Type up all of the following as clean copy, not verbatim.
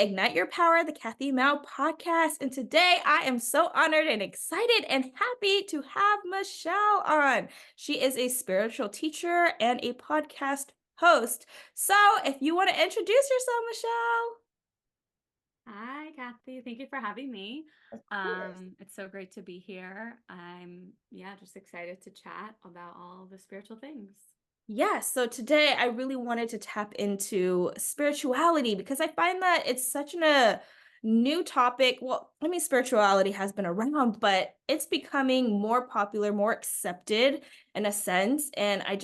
Ignite Your Power, the Kathy Mou podcast. And today I am so honored and excited and happy to have Michelle on. She is a spiritual teacher and a podcast host. So if you want to introduce yourself, Michelle. Hi, Kathy. Thank you for having me. Of course. It's so great to be here. I'm just excited to chat about all the spiritual things. Yes. So today I really wanted to tap into spirituality because I find that it's such a new topic. Well, I mean, spirituality has been around, but it's becoming more popular, more accepted in a sense. And I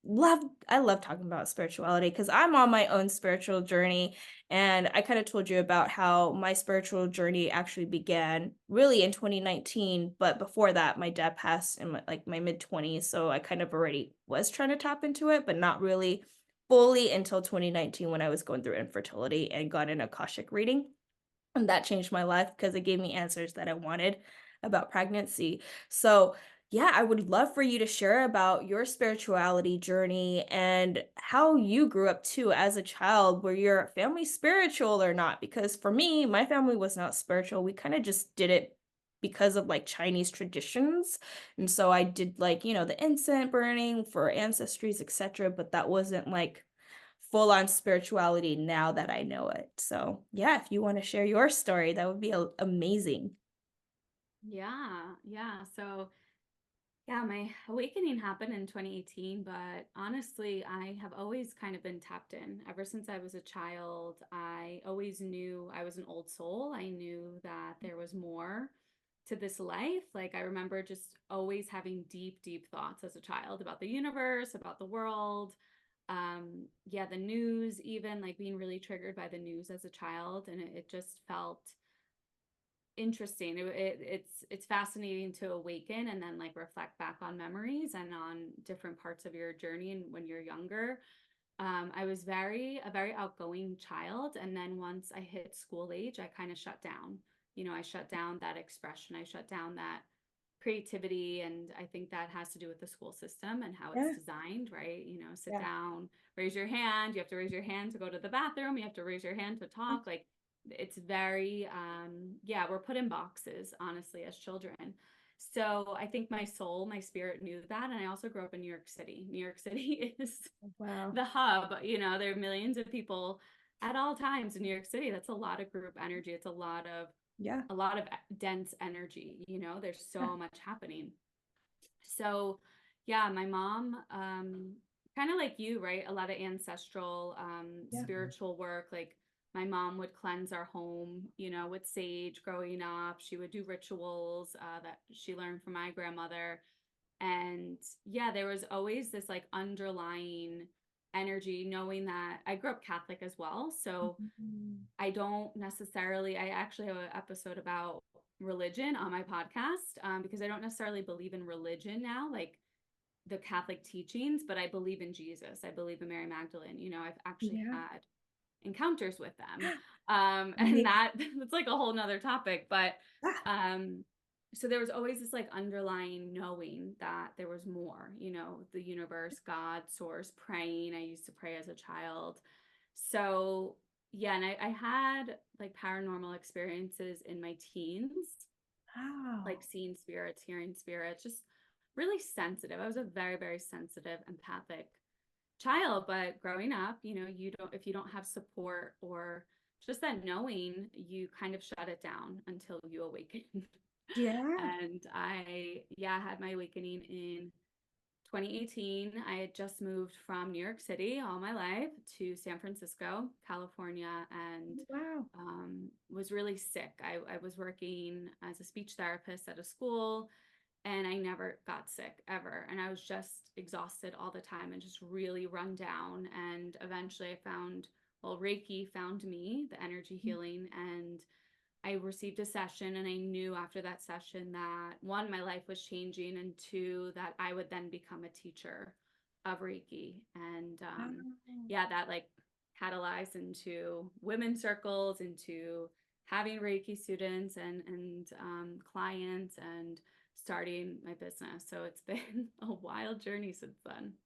love talking about spirituality because I'm on my own spiritual journey. And I kind of told you about how my spiritual journey actually began really in 2019. But before that, my dad passed in my mid 20s. So I kind of already was trying to tap into it, but not really fully until 2019 when I was going through infertility and got an Akashic reading. And that changed my life because it gave me answers that I wanted about pregnancy. So, yeah, I would love for you to share about your spirituality journey and how you grew up too as a child. Were your family spiritual or not? Because for me, my family was not spiritual. We kind of just did it because of like Chinese traditions. And so I did like, the incense burning for ancestries, etc. But that wasn't like full on spirituality now that I know it. So, yeah, if you want to share your story, that would be amazing. Yeah. My awakening happened in 2018, but honestly, I have always kind of been tapped in. Ever since I was a child, I always knew I was an old soul. I knew that there was more to this life. Like, I remember just always having deep, deep thoughts as a child about the universe, about the world. The news, even like being really triggered by the news as a child. And it just felt interesting. It's fascinating to awaken and then like reflect back on memories and on different parts of your journey and when you're younger. I was a very outgoing child, and then once I hit school age, I kind of shut down. I shut down that expression. I shut down that creativity, and I think that has to do with the school system and how it's Yeah, designed, right? Sit yeah. down, raise your hand. You have to raise your hand to go to the bathroom. You have to raise your hand to talk. Like, it's very we're put in boxes, honestly, as children. So I think my soul, my spirit knew that. And I also grew up in New York City. New York City is Wow. the hub. There are millions of people at all times in New York City. That's a lot of group energy. It's Yeah. a lot of dense energy. There's Yeah. so much happening. So, yeah, my mom, kind of like you, right? A lot of ancestral, Yeah. spiritual work. Like, my mom would cleanse our home, with sage growing up. She would do rituals that she learned from my grandmother. And yeah, there was always this like underlying energy, knowing that I grew up Catholic as well. So Mhm. I actually have an episode about religion on my podcast, because I don't necessarily believe in religion now, like the Catholic teachings, but I believe in Jesus. I believe in Mary Magdalene. I've actually Yeah. had encounters with them. And Amazing. that's like a whole nother topic. But Ah, um, so there was always this like underlying knowing that there was more, the universe, God, source, praying. I used to pray as a child. So yeah, and I had like paranormal experiences in my teens, like wow. seeing spirits, hearing spirits, just really sensitive. I was a very, very sensitive, empathic child. But growing up, if you don't have support or just that knowing, you kind of shut it down until you awaken. Yeah. And I had my awakening in 2018. I had just moved from New York City all my life to San Francisco, California, and Wow. was really sick. I was working as a speech therapist at a school, and I never got sick ever. And I was just exhausted all the time and just really run down. And eventually Reiki found me, the energy healing, and I received a session. And I knew after that session that one, my life was changing, and two, that I would then become a teacher of Reiki. And Wow. yeah, that like catalyzed into women's circles, into having Reiki students and clients, and starting my business. So it's been a wild journey since then.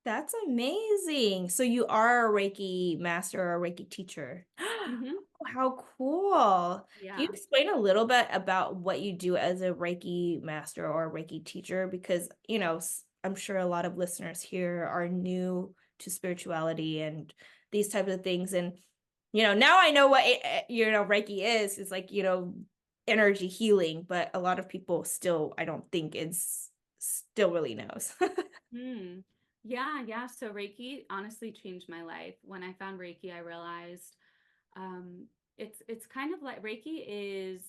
That's amazing. So you are a Reiki master or a Reiki teacher. Hmm. How cool. Can you Yeah. explain a little bit about what you do as a Reiki master or a Reiki teacher? Because, I'm sure a lot of listeners here are new to spirituality and these types of things. And, now I know what, Reiki is. It's like, energy healing, but a lot of people still, I don't think it's still really knows. Hmm. Yeah, yeah. So Reiki honestly changed my life. When I found Reiki, I realized um, it's kind of like Reiki is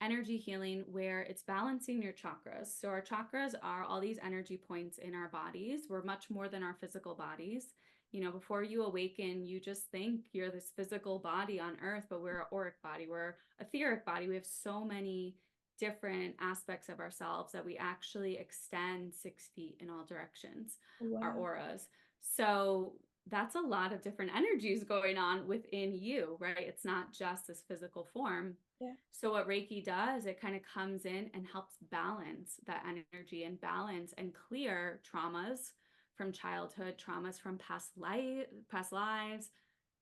energy healing where it's balancing your chakras. So our chakras are all these energy points in our bodies. We're much more than our physical bodies. Before you awaken, you just think you're this physical body on earth, but we're an auric body, we're etheric body. We have so many different aspects of ourselves that we actually extend 6 feet in all directions, our Wow. auras. So that's a lot of different energies going on within you, right? It's not just this physical form. Yeah. So what Reiki does, it kind of comes in and helps balance that energy and balance and clear traumas from childhood, traumas from past lives,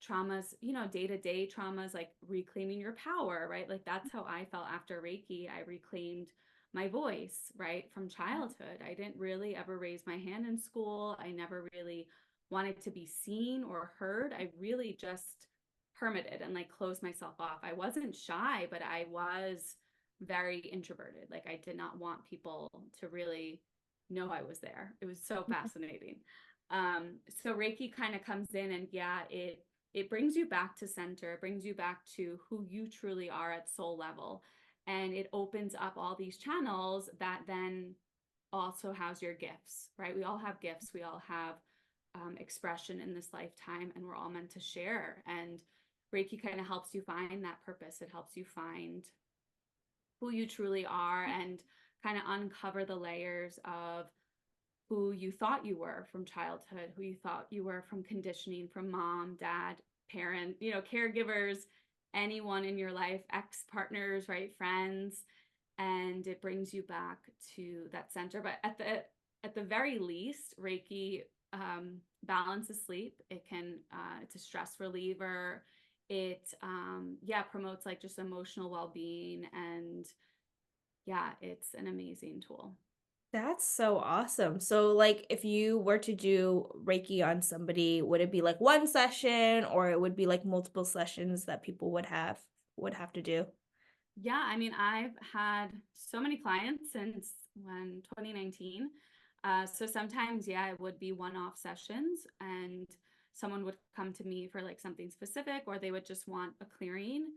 traumas, day-to-day traumas like reclaiming your power, right? Like that's how I felt after Reiki. I reclaimed my voice, right, from childhood. I didn't really ever raise my hand in school. I never really wanted to be seen or heard. I really just hermited and like closed myself off. I wasn't shy, but I was very introverted. Like I did not want people to really know I was there. It was so fascinating. So Reiki kind of comes in and yeah, it brings you back to center, it brings you back to who you truly are at soul level. And it opens up all these channels that then also house your gifts, right? We all have gifts, we all have expression in this lifetime, and we're all meant to share. And Reiki kind of helps you find that purpose. It helps you find who you truly are and kind of uncover the layers of who you thought you were from childhood, who you thought you were from conditioning from mom, dad, parent, caregivers, anyone in your life, ex partners, right, friends, and it brings you back to that center. But at the very least, Reiki balances sleep. It's a stress reliever. It yeah, promotes like just emotional well-being, and yeah, it's an amazing tool. That's so awesome. So, like, if you were to do Reiki on somebody, would it be like one session or it would be like multiple sessions that people would have to do? Yeah, I mean, I've had so many clients since 2019. So sometimes, yeah, it would be one-off sessions, and someone would come to me for like something specific, or they would just want a clearing.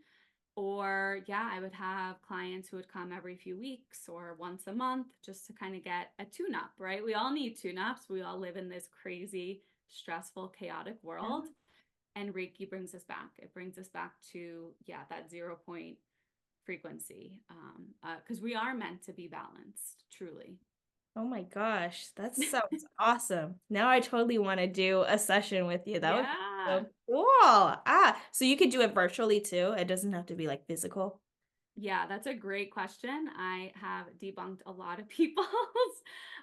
Or, yeah, I would have clients who would come every few weeks or once a month just to kind of get a tune up, right? We all need tune ups. We all live in this crazy, stressful, chaotic world. Yeah. And Reiki brings us back. It brings us back to, yeah, that 0 point frequency. Because we are meant to be balanced, truly. Oh my gosh, that sounds awesome. Now I totally want to do a session with you. That would be Yeah. so cool. So you could do it virtually too. It doesn't have to be like physical. Yeah, that's a great question. I have debunked a lot of people's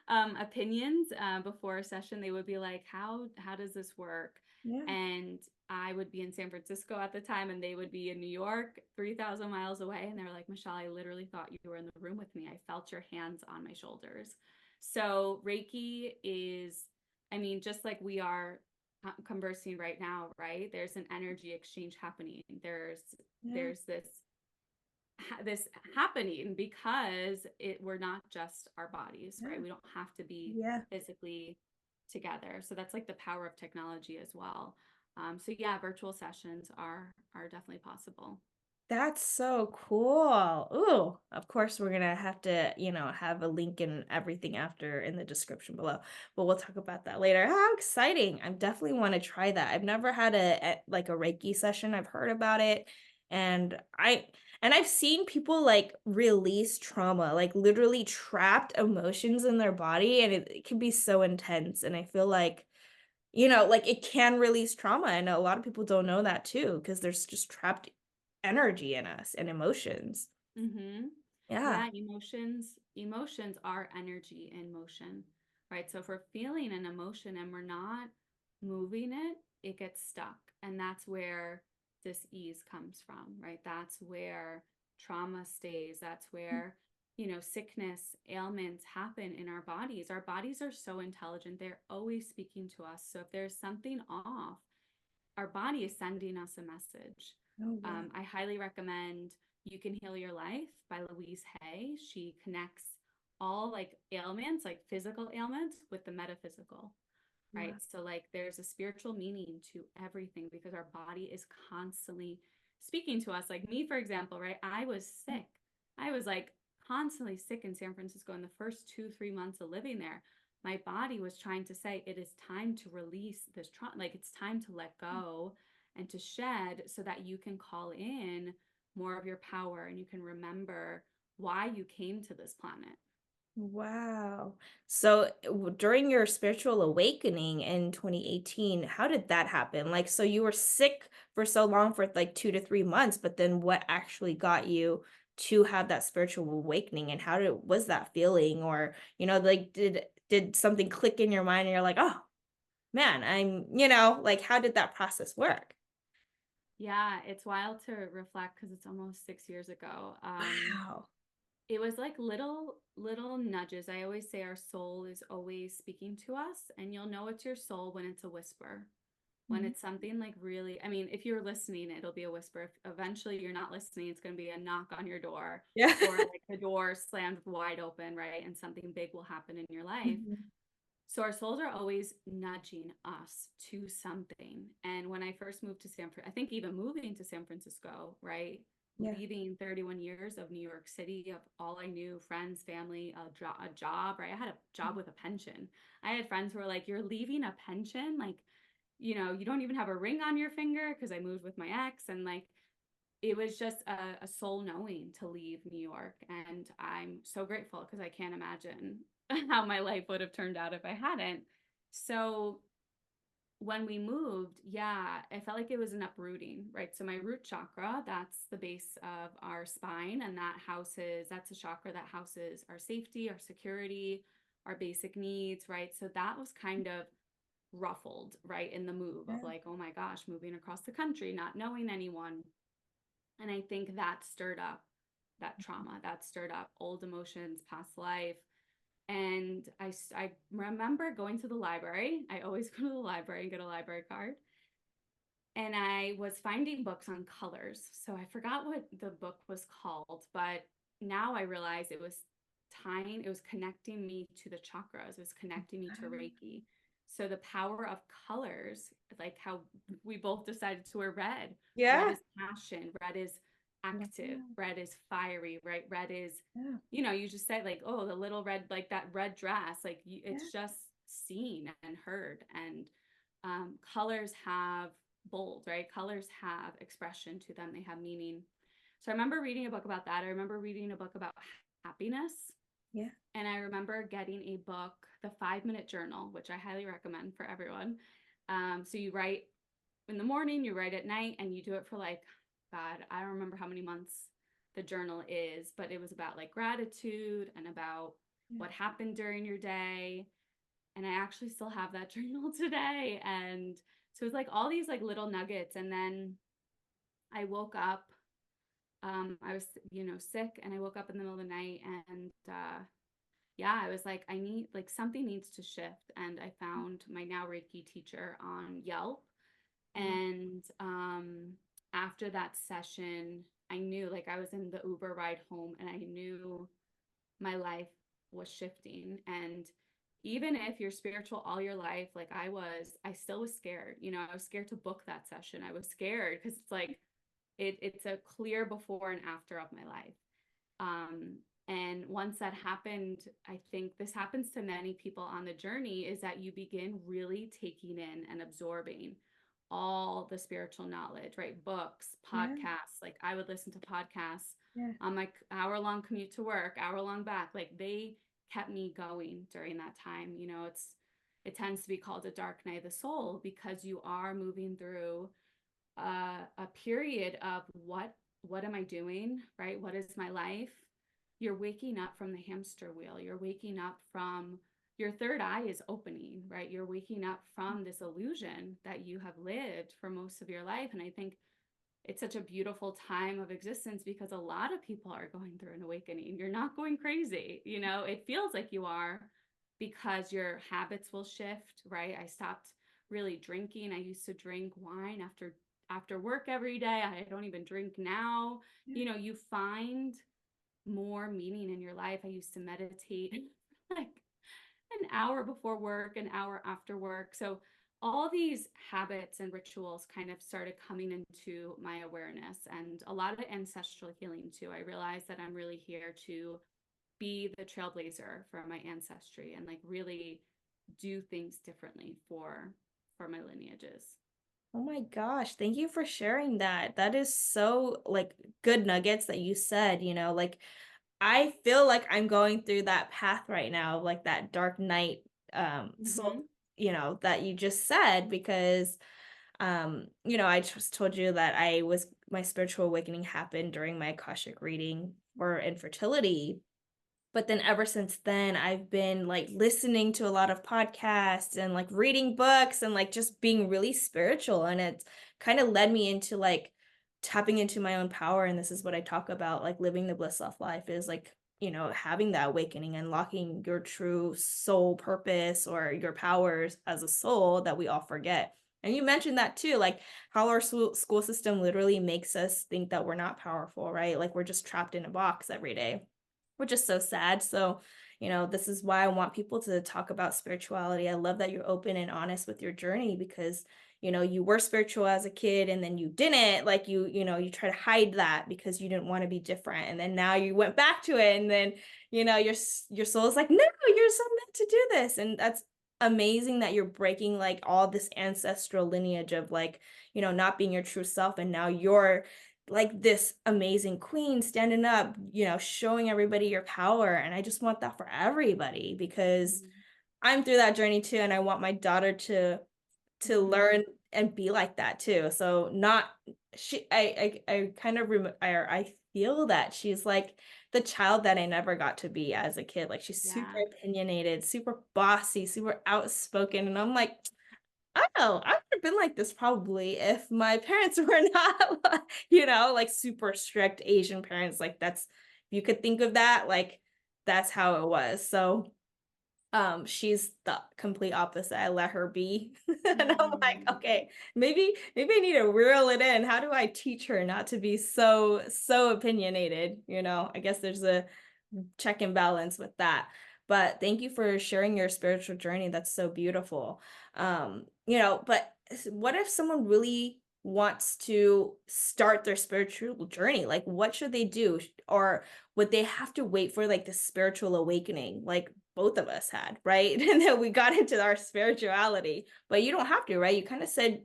opinions before a session. They would be like, "How does this work?" Yeah. And I would be in San Francisco at the time, and they would be in New York, 3,000 miles away. And they're like, "Michelle, I literally thought you were in the room with me. I felt your hands on my shoulders." So Reiki is, I mean, just like we are conversing right now, right? There's an energy exchange happening. Yeah. There's this happening because we're not just our bodies, Yeah. right? We don't have to be Yeah. physically together. So that's like the power of technology as well. So yeah, virtual sessions are definitely possible. That's so cool. Ooh, of course we're gonna have to, have a link and everything after in the description below. But we'll talk about that later. How exciting. I definitely want to try that. I've never had like a Reiki session. I've heard about it. And I've seen people like release trauma, like literally trapped emotions in their body, and it can be so intense. And I feel like like it can release trauma. And a lot of people don't know that too, because there's just trapped energy in us and emotions. Mm-hmm. Yeah. Yeah, emotions are energy in motion, right? So if we're feeling an emotion and we're not moving it, it gets stuck. And that's where dis-ease comes from, right? That's where trauma stays. That's where, sickness, ailments happen in our bodies. Our bodies are so intelligent. They're always speaking to us. So if there's something off, our body is sending us a message. Oh, wow. I highly recommend You Can Heal Your Life by Louise Hay. She connects all like ailments, like physical ailments, with the metaphysical, right? Wow. So, like, there's a spiritual meaning to everything because our body is constantly speaking to us. Like, me, for example, right? I was sick. I was like constantly sick in San Francisco in the first 2, 3 months of living there. My body was trying to say, it is time to release this trauma. Like, it's time to let go and to shed so that you can call in more of your power and you can remember why you came to this planet. Wow. So during your spiritual awakening in 2018, how did that happen? Like, so you were sick for so long for like 2 to 3 months, but then what actually got you to have that spiritual awakening, and how did was that feeling? Or, like did something click in your mind and you're like, oh man, like how did that process work? Yeah, it's wild to reflect because it's almost 6 years ago. Wow. It was like little nudges. I always say our soul is always speaking to us, and you'll know it's your soul when it's a whisper. When Mhm. it's something like really, I mean, if you're listening, it'll be a whisper. If eventually you're not listening, it's going to be a knock on your door Yeah. or like the door slammed wide open, right? And something big will happen in your life. Mhm. So our souls are always nudging us to something. And when I first moved to I think even moving to San Francisco, right? Yeah. Leaving 31 years of New York City, of all I knew, friends, family, a job, right? I had a job with a pension. I had friends who were like, "You're leaving a pension? Like, you don't even have a ring on your finger," because I moved with my ex. And like, it was just a soul knowing to leave New York. And I'm so grateful because I can't imagine how my life would have turned out if I hadn't. So when we moved, yeah, I felt like it was an uprooting, right? So my root chakra, that's the base of our spine, and that's a chakra that houses our safety, our security, our basic needs, right? So that was kind of ruffled, right, in the move of Yeah. like, oh my gosh, moving across the country, not knowing anyone. And I think that stirred up that trauma, that stirred up old emotions, past life. And I remember going to the library. I always go to the library and get a library card. And I was finding books on colors. So I forgot what the book was called, but now I realize it was connecting me to the chakras, it was connecting me to Reiki. So the power of colors, like how we both decided to wear red. Red Yeah. is passion, red is active, Wow. red is fiery, right? Red is, Yeah. you just said like, oh, the little red, like that red dress, like Yeah. it's just seen and heard. And colors have bold, right? Colors have expression to them, they have meaning. So I remember reading a book about that. I remember reading a book about happiness. Yeah. And I remember getting a book, The 5 Minute Journal, which I highly recommend for everyone. So you write in the morning, you write at night, and you do it for like, God, I don't remember how many months the journal is, but it was about like gratitude and about Yeah. what happened during your day. And I actually still have that journal today. And so it was like all these like little nuggets. And then I woke up. I was, sick, and I woke up in the middle of the night, and yeah, I was like, I need like something needs to shift. And I found my now Reiki teacher on Yelp. Wow. And after that session, I knew like I was in the Uber ride home, and I knew my life was shifting. And even if you're spiritual all your life, like I still was scared. I was scared to book that session. I was scared because it's like it's a clear before and after of my life. Um, and once that happened, I think this happens to many people on the journey, is that you begin really taking in and absorbing all the spiritual knowledge, right? Books, Yeah. podcasts. Like I would listen to podcasts Yeah. on my hour-long commute to work, hour-long back. Like they kept me going during that time. It tends to be called a dark night of the soul because you are moving through a period of what am I doing, right? What is my life? You're waking up from the hamster wheel. You're waking up from your third eye is opening, right? You're waking up from this illusion that you have lived for most of your life. And I think it's such a beautiful time of existence because a lot of people are going through an awakening. You're not going crazy, you know, it feels like you are because your habits will shift, right? I stopped really drinking. I used to drink wine after work every day. I don't even drink now. Yeah. You know, you find more meaning in your life. I used to meditate like an hour before work, an hour after work. So all these habits and rituals kind of started coming into my awareness, and a lot of ancestral healing too. I realized that I'm really here to be the trailblazer for my ancestry and like really do things differently for my lineages. Oh my gosh, thank you for sharing that. That is so like good nuggets that you said, like I feel like I'm going through that path right now, like that dark night soul, Mm-hmm. that you just said because I just told you that my spiritual awakening happened during my Akashic reading for infertility. But then ever since then, I've been like listening to a lot of podcasts and like reading books and like just being really spiritual. And it's kind of led me into like tapping into my own power. And this is what I talk about, like living the bliss off life is like, having that awakening, unlocking your true soul purpose or your powers as a soul that we all forget. And you mentioned that too, like how our school system literally makes us think that we're not powerful, right? Like we're just trapped in a box every day, which is so sad. So, this is why I want people to talk about spirituality. I love that you're open and honest with your journey because, you were spiritual as a kid and then you didn't, like you try to hide that because you didn't want to be different. And then now you went back to it and then, your soul is like, no, you're so meant to do this. And that's amazing that you're breaking like all this ancestral lineage of like, not being your true self. And now you're like this amazing queen standing up, showing everybody your power. And I just want that for everybody because I'm through that journey too. And I want my daughter to Mm-hmm. learn and be like that too. So not she I kind of I feel that she's like the child that I never got to be as a kid. Like she's super Yeah. opinionated, super bossy, super outspoken. And I'm like, oh, I would have been like this probably if my parents were not, like super strict Asian parents. Like that's, if you could think of that, like that's how it was. So, she's the complete opposite. I let her be. And I'm like, Mm. okay, maybe I need to reel it in. How do I teach her not to be so opinionated? I guess there's a check and balance with that. But thank you for sharing your spiritual journey. That's so beautiful. But what if someone really wants to start their spiritual journey? Like, what should they do? Or would they have to wait for like the spiritual awakening, like both of us had, right? And then we got into our spirituality, but you don't have to, right? You kind of said,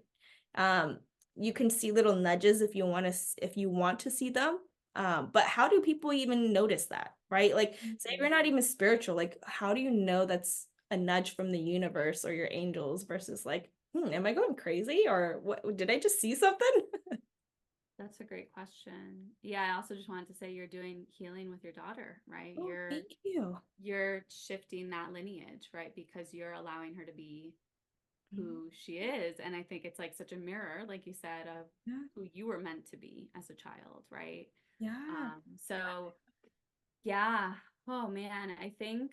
um, you can see little nudges if you want to see them. But how do people even notice that, right? Like, say you're Mhm. not even spiritual, like, how do you know that's a nudge from the universe or your angels versus like, am I going crazy or what? Did I just see something? That's a great question. Yeah, I also just wanted to say you're doing healing with your daughter, right? Oh, thank you. You're shifting that lineage, right? Because you're allowing her to be Mhm. who she is. And I think it's like such a mirror, like you said, of Yeah, who you were meant to be as a child, right? yeah. So yeah. Oh man, I think,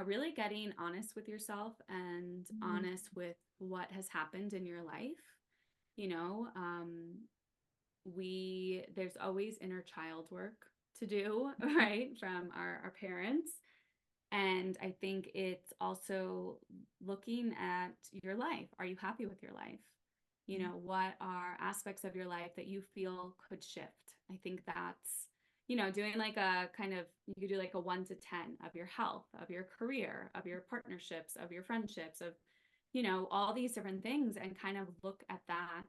really getting honest with yourself and Mhm. honest with what has happened in your life, you know, there's always inner child work to do, right, from our parents. And I think it's also looking at your life. Are you happy with your life? Yeah. What are aspects of your life that you feel could shift? I think that's, doing like a kind of, you could do like a 1 to 10 of your health, of your career, of your partnerships, of your friendships, of, all these different things, and kind of look at that.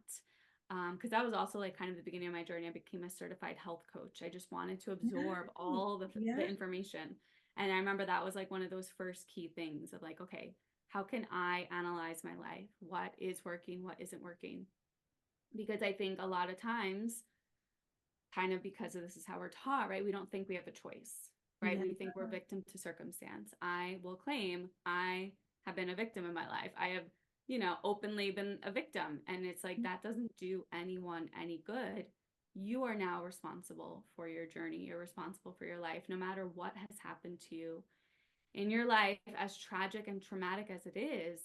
Because that was also like kind of the beginning of my journey. I became a certified health coach. I just wanted to absorb Nice. all the Yeah. information. And I remember that was like one of those first key things of like, okay, how can I analyze my life? What is working? What isn't working? Because I think a lot of times, kind of because of this is how we're taught, right? We don't think we have a choice, right? Yeah. We think we're victim to circumstance. I will claim I have been a victim in my life. I have openly been a victim. And it's like, that doesn't do anyone any good. You are now responsible for your journey. You're responsible for your life, no matter what has happened to you in your life, as tragic and traumatic as it is.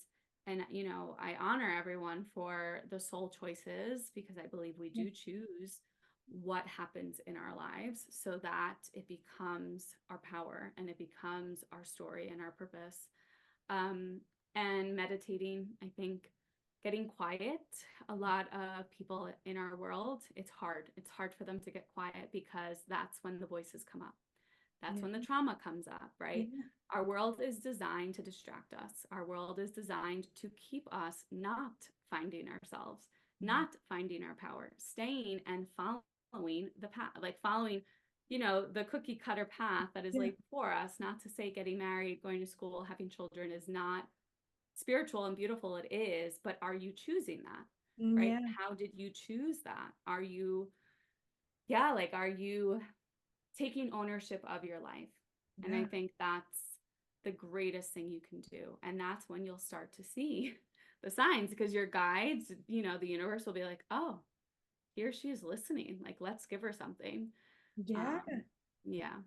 And, I honor everyone for the soul choices, because I believe we do choose what happens in our lives so that it becomes our power and it becomes our story and our purpose. Um, and meditating, I think, getting quiet. A lot of people in our world, it's hard. It's hard for them to get quiet because that's when the voices come up. That's Yeah. when the trauma comes up, right? Yeah. Our world is designed to distract us. Our world is designed to keep us not finding ourselves, Yeah. not finding our power, staying and following the path, like following, the cookie cutter path that is Yeah. laid before us. Not to say getting married, going to school, having children is not spiritual and beautiful. It is, but are you choosing that, right? Yeah. How did you choose that? Are you, yeah, like, are you taking ownership of your life? And I Yeah. think that's the greatest thing you can do. And that's when you'll start to see the signs, because your guides, the universe will be like, oh, here she is listening. Like, let's give her something. Yeah. Yeah.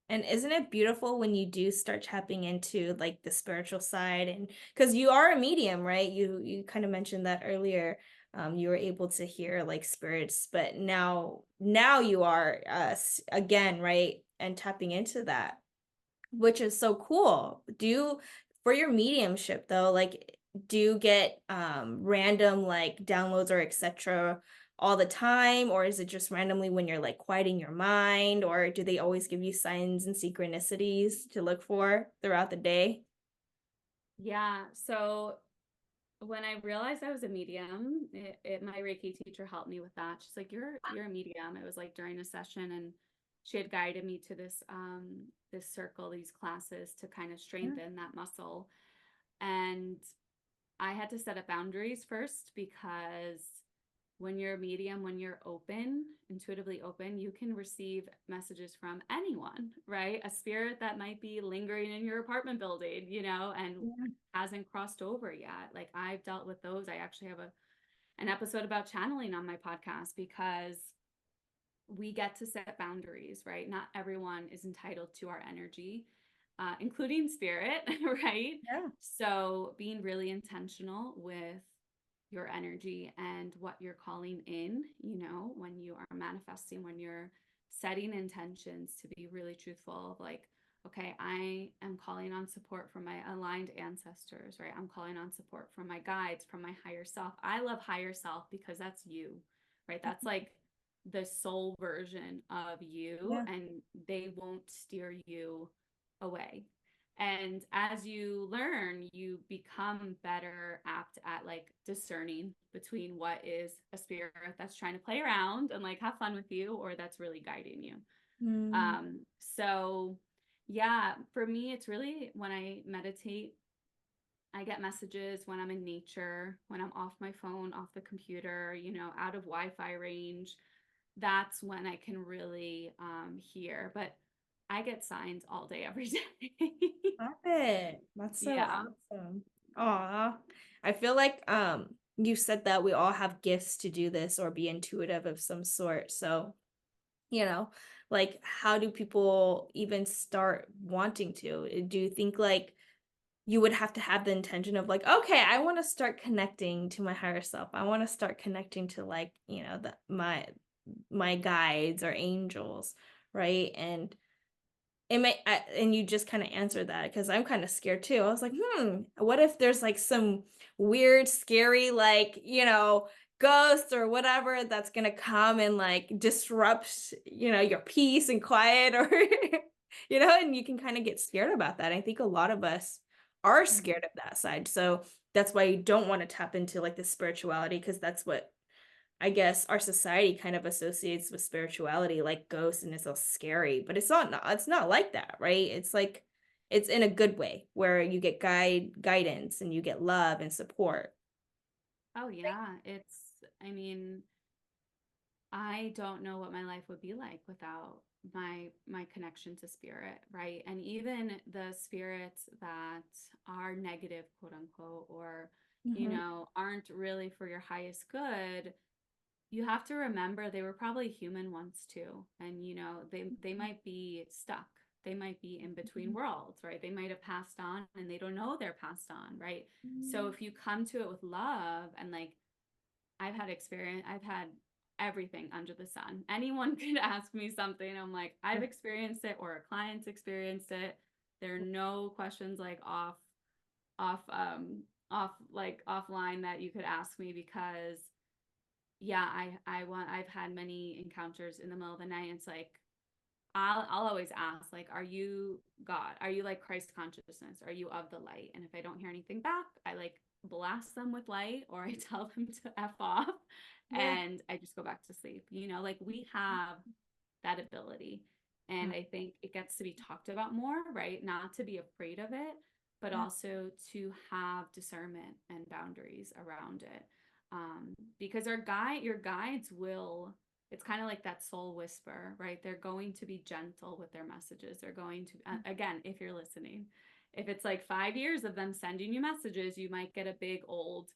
And isn't it beautiful when you do start tapping into like the spiritual side, and because you are a medium, right? You kind of mentioned that earlier. You were able to hear like spirits, but now you are again, right? And tapping into that, which is so cool. For your mediumship though, like do you get random like downloads or etc all the time, or is it just randomly when you're like quieting your mind, or do they always give you signs and synchronicities to look for throughout the day? Yeah. So when I realized I was a medium, my Reiki teacher helped me with that. She's like, you're a medium. It was like during a session, and she had guided me to this circle, these classes to kind of Yeah. strengthen that muscle. And I had to set up boundaries first, because when you're a medium, when you're open, intuitively open, you can receive messages from anyone, right? A spirit that might be lingering in your apartment building, and Yeah. hasn't crossed over yet. Like, I've dealt with those. I actually have an episode about channeling on my podcast, because we get to set boundaries, right? Not everyone is entitled to our energy, including spirit, right? Yeah. So being really intentional with your energy and what you're calling in, when you are manifesting, when you're setting intentions, to be really truthful of like, okay, I am calling on support from my aligned ancestors, right? I'm calling on support from my guides, from my higher self. I love higher self because that's you, right? That's like the soul version of you, Yeah. and they won't steer you away. And as you learn, you become better apt at like discerning between what is a spirit that's trying to play around and like have fun with you, or that's really guiding you. Mm. So yeah, for me, it's really when I meditate, I get messages when I'm in nature, when I'm off my phone, off the computer, out of Wi-Fi range. That's when I can really hear. But I get signs all day, every day. Love it. That's so Yeah. awesome. Aw. I feel like you said that we all have gifts to do this or be intuitive of some sort. So, you know, like how do people even start wanting to? Do you think like you would have to have the intention of like, okay, I want to start connecting to my higher self. I want to start connecting to like, my guides or angels, right? And you just kind of answered that because I'm kind of scared too. I was like, what if there's like some weird, scary, like, ghost or whatever that's gonna come and like disrupt, your peace and quiet or and you can kind of get scared about that. I think a lot of us are Mhm. scared of that side. So that's why you don't want to tap into like the spirituality, because that's what I guess our society kind of associates with spirituality, like ghosts, and it's so scary, but it's not like that, right? It's like it's in a good way where you get guidance and you get love and support. Oh yeah, I mean, I don't know what my life would be like without my connection to spirit, right? And even the spirits that are negative, quote unquote, or Mhm. aren't really for your highest good, you have to remember they were probably human once too. And they might be stuck. They might be in between worlds, right? They might have passed on and they don't know they're passed on, right? So Mhm. if you come to it with love and like I've had everything under the sun. Anyone could ask me something. I'm like, I've experienced it or a client's experienced it. There are no questions like off like offline that you could ask me because yeah, I've had many encounters in the middle of the night. It's like I'll always ask, like, are you God? Are you like Christ consciousness? Are you of the light? And if I don't hear anything back, I like blast them with light or I tell them to F off Yeah. and I just go back to sleep. Like we have that ability. And Yeah. I think it gets to be talked about more, right? Not to be afraid of it, but Yeah. also to have discernment and boundaries around it. Because your guides will, it's kind of like that soul whisper, right? They're going to be gentle with their messages. They're going to, again, if you're listening, if it's like 5 years of them sending you messages, you might get a big old,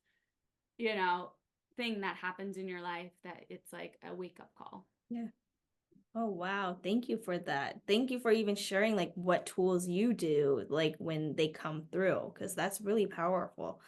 you know, thing that happens in your life that it's like a wake up call. Yeah. Oh, wow. Thank you for that. Thank you for even sharing like what tools you do like when they come through, because that's really powerful.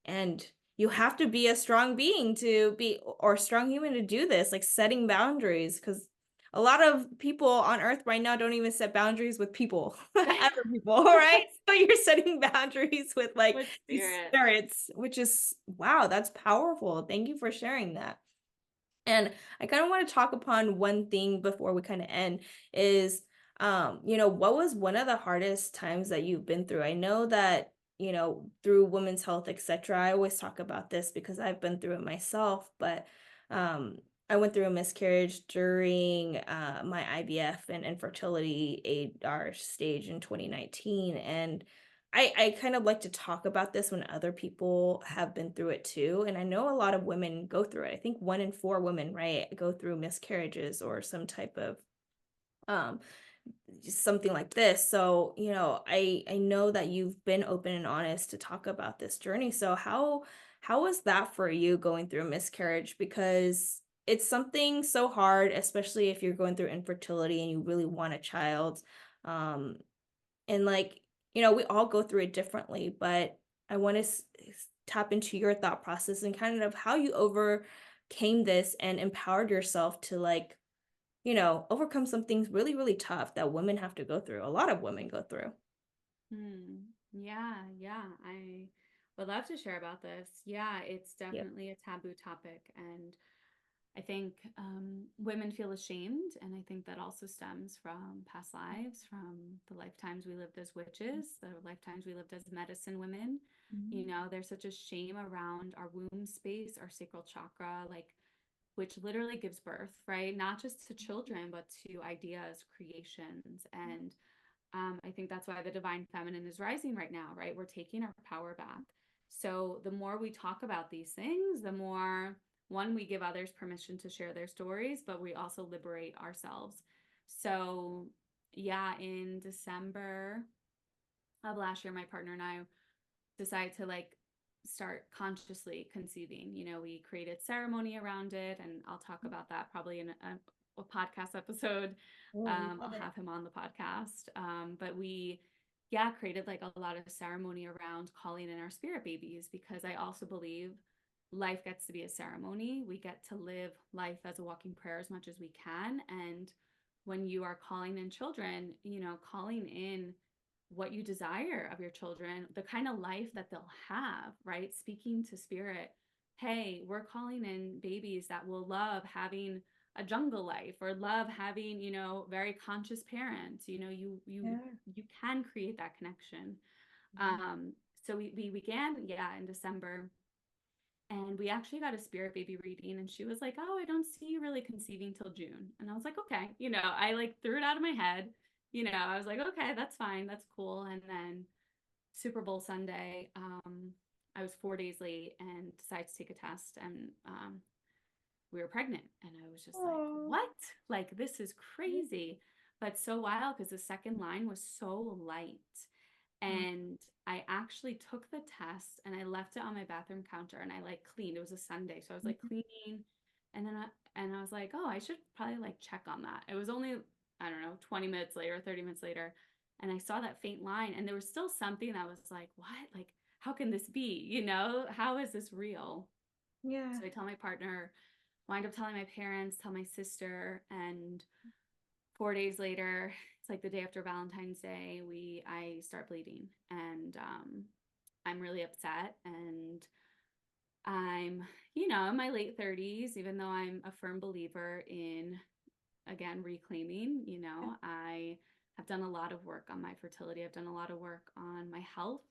And you have to be a strong being to be, or a strong human to do this, like setting boundaries, because a lot of people on earth right now don't even set boundaries with people, other people, right? So you're setting boundaries with like With these spirit. spirits, which is wow, that's powerful. Thank you for sharing that. And I kind of want to talk upon one thing before we kind of end is, what was one of the hardest times that you've been through? I know that, through women's health, etc. I always talk about this because I've been through it myself, but um, I went through a miscarriage during my IVF and infertility 8-hour stage in 2019. And I kind of like to talk about this when other people have been through it too. And I know a lot of women go through it. I think 1 in 4 women, right, go through miscarriages or some type of um just something like this. So, I know that you've been open and honest to talk about this journey. So how was that for you going through a miscarriage? Because it's something so hard, especially if you're going through infertility and you really want a child. Um, and like, we all go through it differently, but I want to tap into your thought process and kind of how you overcame this and empowered yourself to like, overcome some things really, really tough that women have to go through. A lot of women go through. Hmm. Yeah, yeah. I would love to share about this. Yeah, it's Yep. definitely a taboo topic. And I think women feel ashamed. And I think that also stems from past lives, from the lifetimes we lived as witches, the lifetimes we lived as medicine women. Mhm. There's such a shame around our womb space, our sacral chakra, like which literally gives birth, right? Not just to children, but to ideas, creations. And I think that's why the divine feminine is rising right now, right? We're taking our power back. So the more we talk about these things, the more one, we give others permission to share their stories, but we also liberate ourselves. So, yeah, in December of last year, my partner and I decided to like start consciously conceiving. We created ceremony around it, and I'll talk about that probably in a podcast episode. Oh, I love I'll it. have him on the podcast. But we, yeah, created like a lot of ceremony around calling in our spirit babies because I also believe life gets to be a ceremony. We get to live life as a walking prayer as much as we can. And when you are calling in children, calling in what you desire of your children, the kind of life that they'll have, right? Speaking to spirit, hey, we're calling in babies that will love having a jungle life or love having, very conscious parents. Yeah. You can create that connection. Mhm. So we began, yeah, in December, and we actually got a spirit baby reading, and she was like, "Oh, I don't see you really conceiving till June." And I was like, "Okay." I like threw it out of my head. I was like, "Okay, that's fine. That's cool." And then Super Bowl Sunday, I was 4 days late and decided to take a test, and we were pregnant. And I was just like, Oh. "What? Like, this is crazy." But so wild because the second line was so light. Wow. And I actually took the test and I left it on my bathroom counter and I like cleaned. It was a Sunday. So I was like Mhm. cleaning and then I was like, oh, I should probably like check on that. It was only, I don't know, 20 minutes later, 30 minutes later. And I saw that faint line and there was still something that was like, what? Like, how can this be? You know, how is this real? Yeah. So I tell my partner, wind up telling my parents, tell my sister, and 4 days later, it's like the day after Valentine's Day, I start bleeding, and I'm really upset, and I'm in my late 30s, even though I'm a firm believer in again reclaiming. I have done a lot of work on my fertility. I've done a lot of work on my health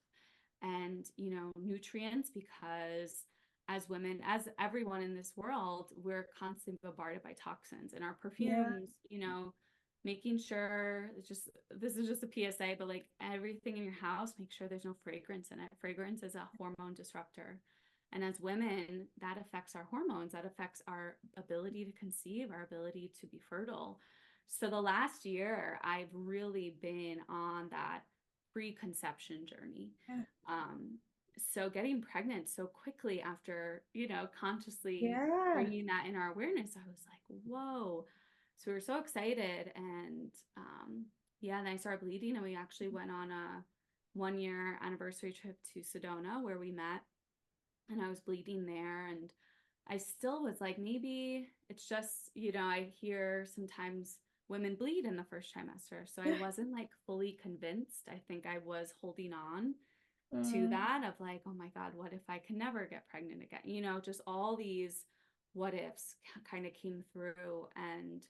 and nutrients because as women, as everyone in this world, we're constantly bombarded by toxins in our Yeah. perfumes, making sure it's just this is just a PSA, but like everything in your house, make sure there's no fragrance in it. Fragrance is a hormone disruptor. And as women, that affects our hormones, that affects our ability to conceive, our ability to be fertile. So the last year, I've really been on that preconception journey. Yeah. Um, so getting pregnant so quickly after, consciously Yeah. bringing that in our awareness, I was like, whoa. So we were so excited. And yeah, then I started bleeding, and we actually went on a 1 year anniversary trip to Sedona where we met, and I was bleeding there. And I still was like, maybe it's just, I hear sometimes women bleed in the first trimester. So I Yeah. wasn't like fully convinced. I think I was holding on to Mm. that of like, oh my God, what if I can never get pregnant again? Just all these what ifs kind of came through. And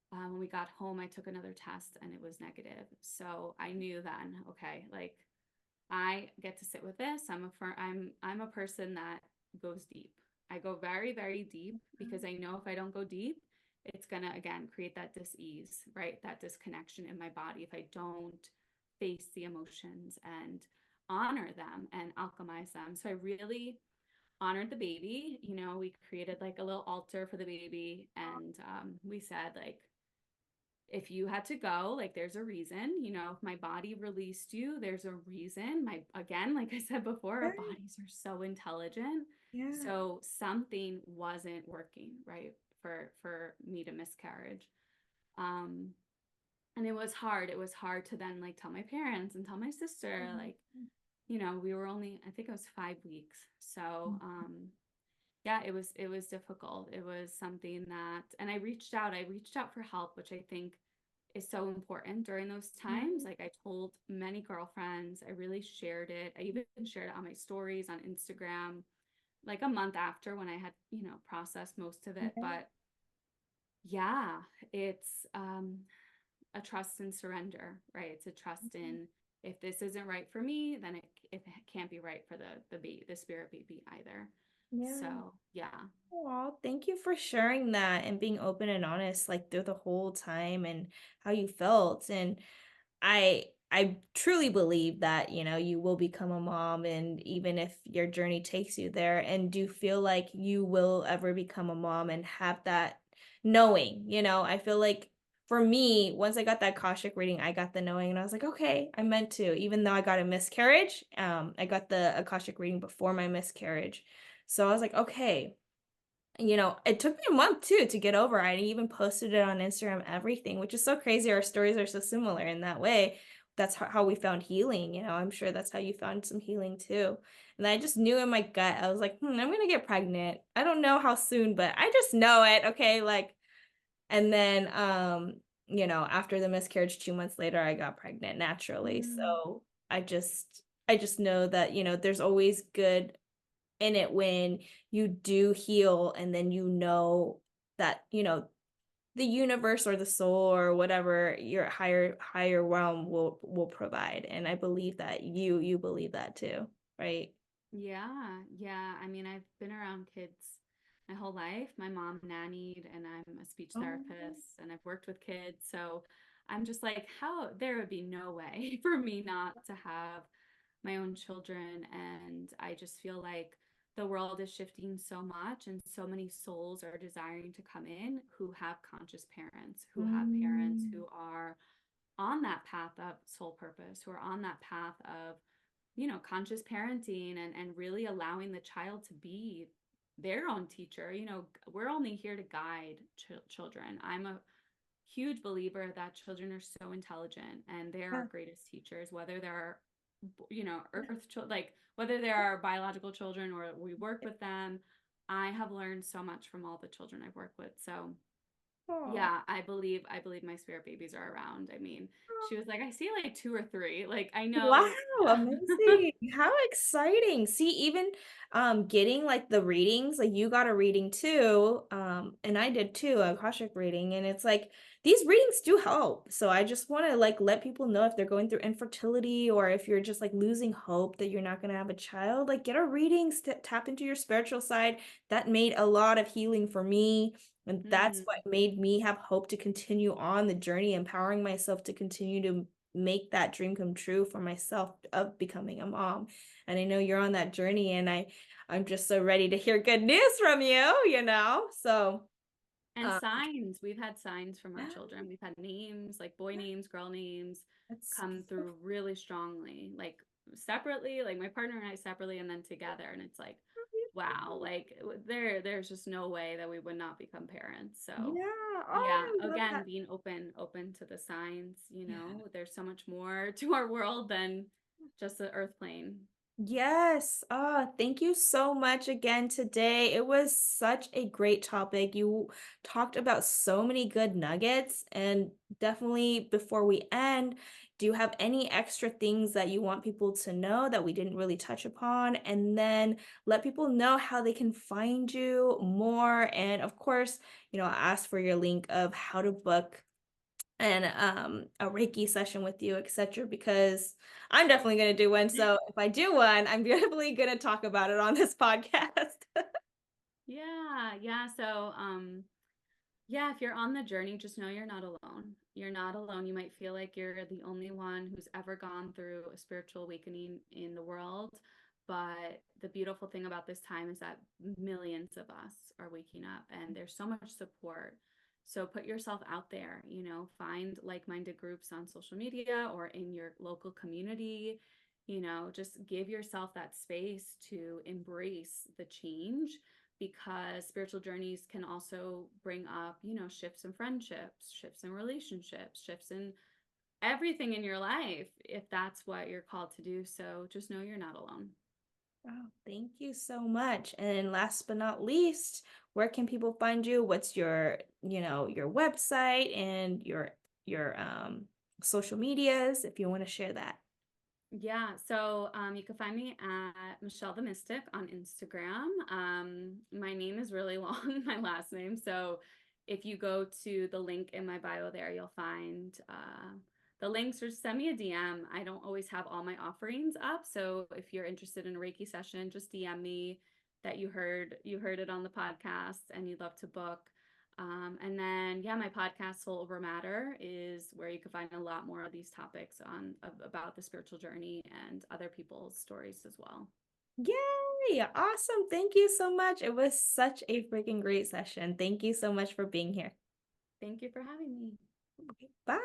when we got home, I took another test and it was negative. So I knew then, okay, like I get to sit with this. I'm a person that goes deep. I go very, very deep because I know if I don't go deep, it's gonna again create that dis-ease, right? That disconnection in my body if I don't face the emotions and honor them and alchemize them. So I really honored the baby. We created like a little altar for the baby, and we said like if you had to go, like there's a reason. If my body released you, there's a reason. My again, like I said before, our Right. bodies are so intelligent. Yeah. So something wasn't working, right? For me to miscarriage. Um, and it was hard. It was hard to then like tell my parents and tell my sister, like, we were only, I think it was 5 weeks. So yeah, it was difficult. It was something that, and I reached out for help, which I think is so important during those Yeah. times. Like I told many girlfriends, I really shared it. I even shared it on my stories on Instagram, like a month after when I had, processed most of it. Yeah. But yeah, it's a trust and surrender, right? It's a trust in if this isn't right for me, then it can't be right for the spirit baby either. Yeah. So yeah. Well, thank you for sharing that and being open and honest like through the whole time and how you felt. And I truly believe that, you will become a mom, and even if your journey takes you there, and do feel like you will ever become a mom and have that knowing, I feel like for me, once I got that Akashic reading, I got the knowing and I was like, okay, I meant to, even though I got a miscarriage, I got the Akashic reading before my miscarriage. So I was like, okay, it took me a month too to get over. I even posted it on Instagram, everything, which is so crazy. Our stories are so similar in that way. That's how we found healing. I'm sure that's how you found some healing too. And I just knew in my gut, I was like, I'm gonna get pregnant. I don't know how soon, but I just know it. Okay. Like, and then after the miscarriage, 2 months later, I got pregnant naturally. Mm, So I just know that, there's always good in it when you do heal, and then that the universe or the soul or whatever your higher realm will provide. And I believe that you believe that too, right? yeah, yeah. I mean, I've been around kids my whole life. My mom nannied, and I'm a speech Oh, therapist, and I've worked with kids. So I'm just like, how there would be no way for me not to have my own children. And I just feel like the world is shifting so much, and so many souls are desiring to come in who have conscious parents, who have parents mm, who are on that path of soul purpose, who are on that path of, conscious parenting, and really allowing the child to be their own teacher. We're only here to guide children. I'm a huge believer that children are so intelligent and they're our Yeah. greatest teachers, whether they're, earth like whether they're our biological children or we work with them. I have learned so much from all the children I've worked with. So Aw. yeah, I believe my spirit babies are around. I mean, she was like, I see like two or three. Like, I Wow, know. Yeah. amazing. How exciting. See, even getting like the readings, like you got a reading too, and I did too, a Akashic reading, and it's like these readings do help. So I just want to like let people know if they're going through infertility or if you're just like losing hope that you're not going to have a child, like get a reading, tap into your spiritual side. That made a lot of healing for me. And that's Hmm. what made me have hope to continue on the journey, empowering myself to continue to make that dream come true for myself of becoming a mom. And I know you're on that journey and I'm just so ready to hear good news from you, So, And um signs. We've had signs from our yeah, children. We've had names, like boy names, girl names, that's come so through really strongly, like separately, like my partner and I separately, and then together. And it's like, wow, beautiful. like there's just no way that we would not become parents. So Yeah. yeah, Oh, I love again, that. being open to the signs. Yeah. There's so much more to our world than just the earth plane. Yes. Thank you so much again today. It was such a great topic. You talked about so many good nuggets. And definitely before we end, do you have any extra things that you want people to know that we didn't really touch upon? And then let people know how they can find you more. And of course, ask for your link of how to book and a Reiki session with you, etc. Because I'm definitely gonna do one. So if I do one, I'm definitely gonna talk about it on this podcast. Yeah, yeah. So, yeah, if you're on the journey, just know you're not alone. You're not alone. You might feel like you're the only one who's ever gone through a spiritual awakening in the world. But the beautiful thing about this time is that millions of us are waking up and there's so much support. So put yourself out there, find like-minded groups on social media or in your local community. Just give yourself that space to embrace the change, because spiritual journeys can also bring up, shifts in friendships, shifts in relationships, shifts in everything in your life, if that's what you're called to do. So just know you're not alone. Oh, thank you so much. And last but not least, where can people find you? What's your website and your social medias if you want to share that. Yeah, so you can find me at Michelle the Mystic on Instagram. My name is really long, my last name. So if you go to the link in my bio there, you'll find the links, or send me a DM. I don't always have all my offerings up. So if you're interested in a Reiki session, just DM me that you heard it on the podcast and you'd love to book. And then, yeah, my podcast, Soul Over Matter, is where you can find a lot more of these topics about the spiritual journey and other people's stories as well. Yay! Awesome. Thank you so much. It was such a freaking great session. Thank you so much for being here. Thank you for having me. Okay, bye.